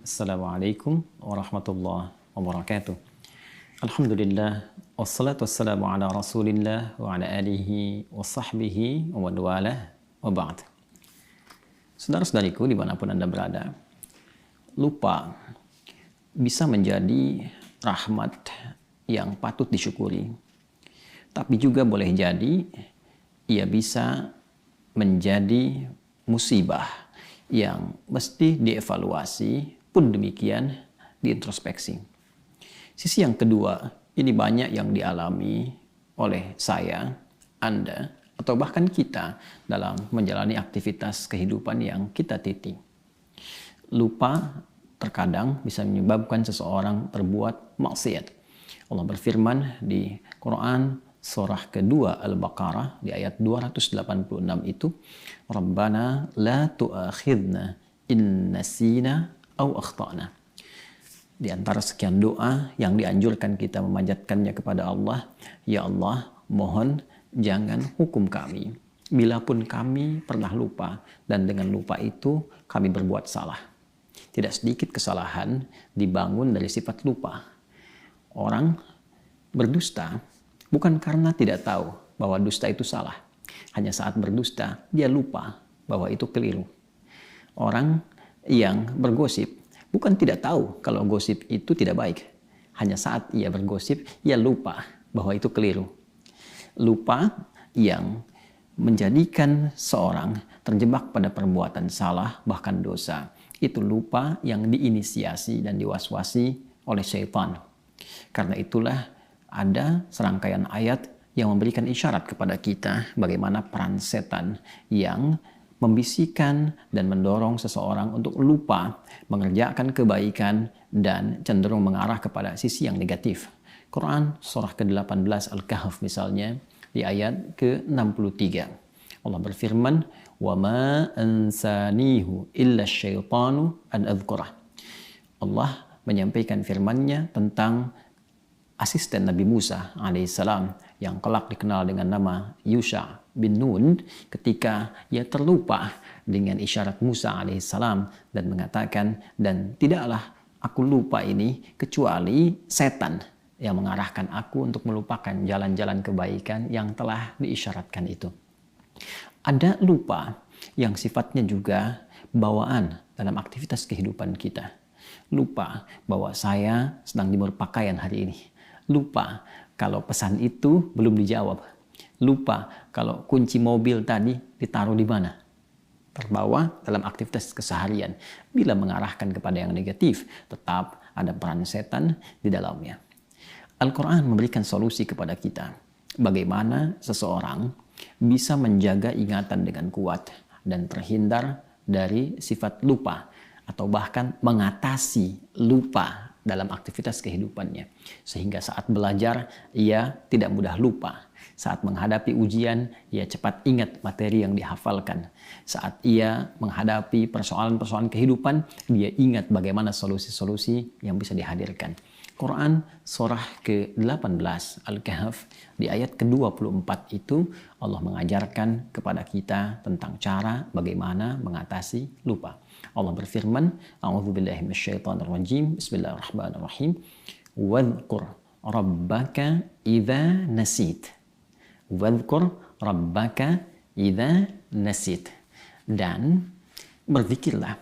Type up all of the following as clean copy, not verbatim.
Assalamualaikum warahmatullahi wabarakatuh. Alhamdulillah, wassalatu wassalamu ala rasulillah wa ala alihi wa sahbihi wa man walah wa ba'd. Saudara-saudariku dimanapun Anda berada, lupa bisa menjadi rahmat yang patut disyukuri. Tapi juga boleh jadi ia bisa menjadi musibah yang mesti dievaluasi, pun demikian diintrospeksi. Sisi yang kedua, ini banyak yang dialami oleh saya, Anda, atau bahkan kita dalam menjalani aktivitas kehidupan yang kita titi. Lupa terkadang bisa menyebabkan seseorang berbuat maksiat. Allah berfirman di Quran surah kedua Al-Baqarah di ayat 286 itu, Rabbana la tu'akhidna in nasina au akhtana. Di antara sekian doa yang dianjurkan kita memanjatkannya kepada Allah, ya Allah, mohon jangan hukum kami bila pun kami pernah lupa dan dengan lupa itu kami berbuat salah. Tidak sedikit kesalahan dibangun dari sifat lupa. Orang berdusta bukan karena tidak tahu bahwa dusta itu salah. Hanya saat berdusta, dia lupa bahwa itu keliru. Orang yang bergosip bukan tidak tahu kalau gosip itu tidak baik. Hanya saat ia bergosip, ia lupa bahwa itu keliru. Lupa yang menjadikan seorang terjebak pada perbuatan salah, bahkan dosa. Itu lupa yang diinisiasi dan diwaswasi oleh syaitan. Karena itulah ada serangkaian ayat yang memberikan isyarat kepada kita bagaimana peran setan yang membisikkan dan mendorong seseorang untuk lupa mengerjakan kebaikan dan cenderung mengarah kepada sisi yang negatif. Quran surah ke-18 Al-Kahf misalnya di ayat ke-63. Allah berfirman, "Wa ma ansanihu illa syaitanu an adzkurah." Allah menyampaikan firman-Nya tentang asisten Nabi Musa alaihissalam yang kelak dikenal dengan nama Yusha bin Nun ketika ia terlupa dengan isyarat Musa alaihissalam dan mengatakan, dan tidaklah aku lupa ini kecuali setan yang mengarahkan aku untuk melupakan jalan-jalan kebaikan yang telah diisyaratkan itu. Ada lupa yang sifatnya juga bawaan dalam aktivitas kehidupan kita. Lupa bahwa saya sedang jemur pakaian hari ini. Lupa kalau pesan itu belum dijawab. Lupa kalau kunci mobil tadi ditaruh di mana. Terbawa dalam aktivitas keseharian. Bila mengarahkan kepada yang negatif, tetap ada peran setan di dalamnya. Al-Quran memberikan solusi kepada kita. Bagaimana seseorang bisa menjaga ingatan dengan kuat dan terhindar dari sifat lupa. Atau bahkan mengatasi lupa dalam aktivitas kehidupannya. Sehingga saat belajar, ia tidak mudah lupa. Saat menghadapi ujian, ia cepat ingat materi yang dihafalkan. Saat ia menghadapi persoalan-persoalan kehidupan, dia ingat bagaimana solusi-solusi yang bisa dihadirkan. Quran surah ke-18 Al-Kahf di ayat ke-24 itu Allah mengajarkan kepada kita tentang cara bagaimana mengatasi lupa. Allah berfirman, A'udzubillahi minasyaitonirrajim. Bismillahirrahmanirrahim. Wadhkur rabbaka idza nasit. Wadhkur rabbaka idza nasit. Dan berzikirlah,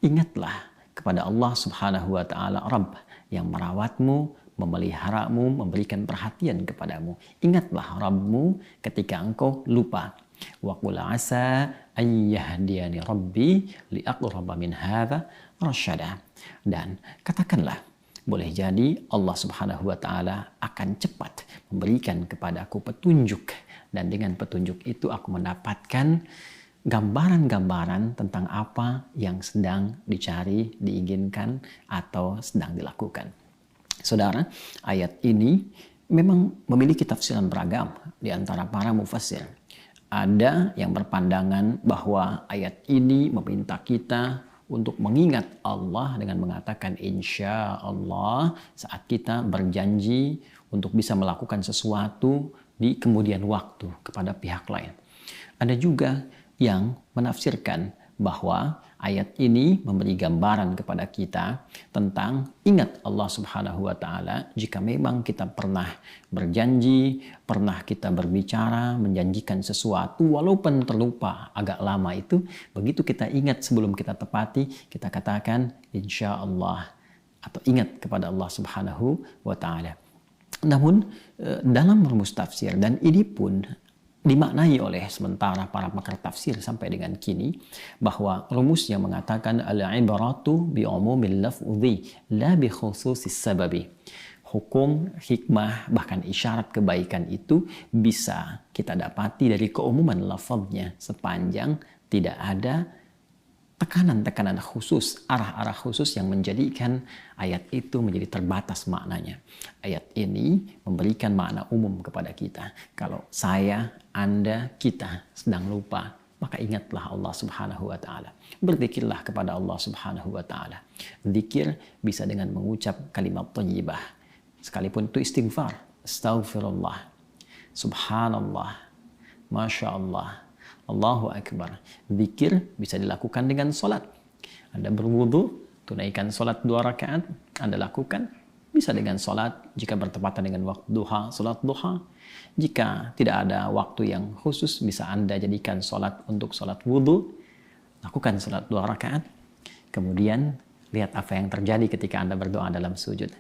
ingatlah kepada Allah Subhanahu wa taala, Rabb yang merawatmu, memeliharamu, memberikan perhatian kepadamu. Ingatlah Rabbmu ketika engkau lupa. Wa qul asa an yahdiyani rabbi li aqraba min hadza rasyada. Dan katakanlah, boleh jadi Allah Subhanahu wa taala akan cepat memberikan kepadaku petunjuk, dan dengan petunjuk itu aku mendapatkan gambaran-gambaran tentang apa yang sedang dicari, diinginkan, atau sedang dilakukan. Saudara, ayat ini memang memiliki tafsiran beragam di antara para mufassir. Ada yang berpandangan bahwa ayat ini meminta kita untuk mengingat Allah dengan mengatakan insya Allah saat kita berjanji untuk bisa melakukan sesuatu di kemudian waktu kepada pihak lain. Ada juga yang menafsirkan bahwa Ayat ini memberi gambaran kepada kita tentang ingat Allah Subhanahu wa taala jika memang kita pernah berjanji, pernah kita berbicara, menjanjikan sesuatu walaupun terlupa agak lama itu, begitu kita ingat sebelum kita tepati, kita katakan insya Allah atau ingat kepada Allah Subhanahu wa taala. Namun dalam rumus tafsir, dan ini pun dimaknai oleh sementara para pakar tafsir sampai dengan kini, bahwa rumusnya mengatakan al-ibaratu bi umumil lafzi la bi khususis sababi. Hukum, hikmah, bahkan isyarat kebaikan itu bisa kita dapati dari keumuman lafaznya sepanjang tidak ada tekanan-tekanan khusus, arah-arah khusus yang menjadikan ayat itu menjadi terbatas maknanya. Ayat ini memberikan makna umum kepada kita. Kalau saya, Anda, kita sedang lupa, maka ingatlah Allah Subhanahu wa taala. Berzikirlah kepada Allah Subhanahu wa taala. Zikir bisa dengan mengucap kalimat thayyibah. Sekalipun itu istighfar, astaghfirullah, subhanallah, masya Allah, Allahu Akbar. Zikir bisa dilakukan dengan solat. Anda berwudu, tunaikan solat 2 rakaat, Anda lakukan. Bisa dengan solat jika bertepatan dengan waktu duha, solat duha. Jika tidak ada waktu yang khusus, bisa Anda jadikan solat untuk solat wudu. Lakukan solat 2 rakaat. Kemudian lihat apa yang terjadi ketika Anda berdoa dalam sujud.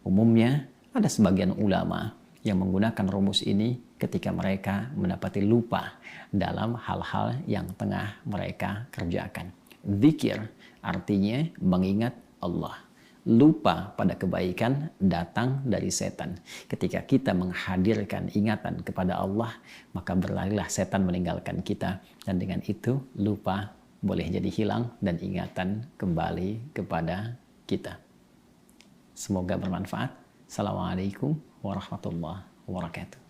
Umumnya ada sebagian ulama yang menggunakan rumus ini ketika mereka mendapati lupa dalam hal-hal yang tengah mereka kerjakan. Zikir artinya mengingat Allah. Lupa pada kebaikan datang dari setan. Ketika kita menghadirkan ingatan kepada Allah, maka berlarilah setan meninggalkan kita. Dan dengan itu lupa boleh jadi hilang dan ingatan kembali kepada kita. Semoga bermanfaat. Assalamualaikum warahmatullahi wabarakatuh.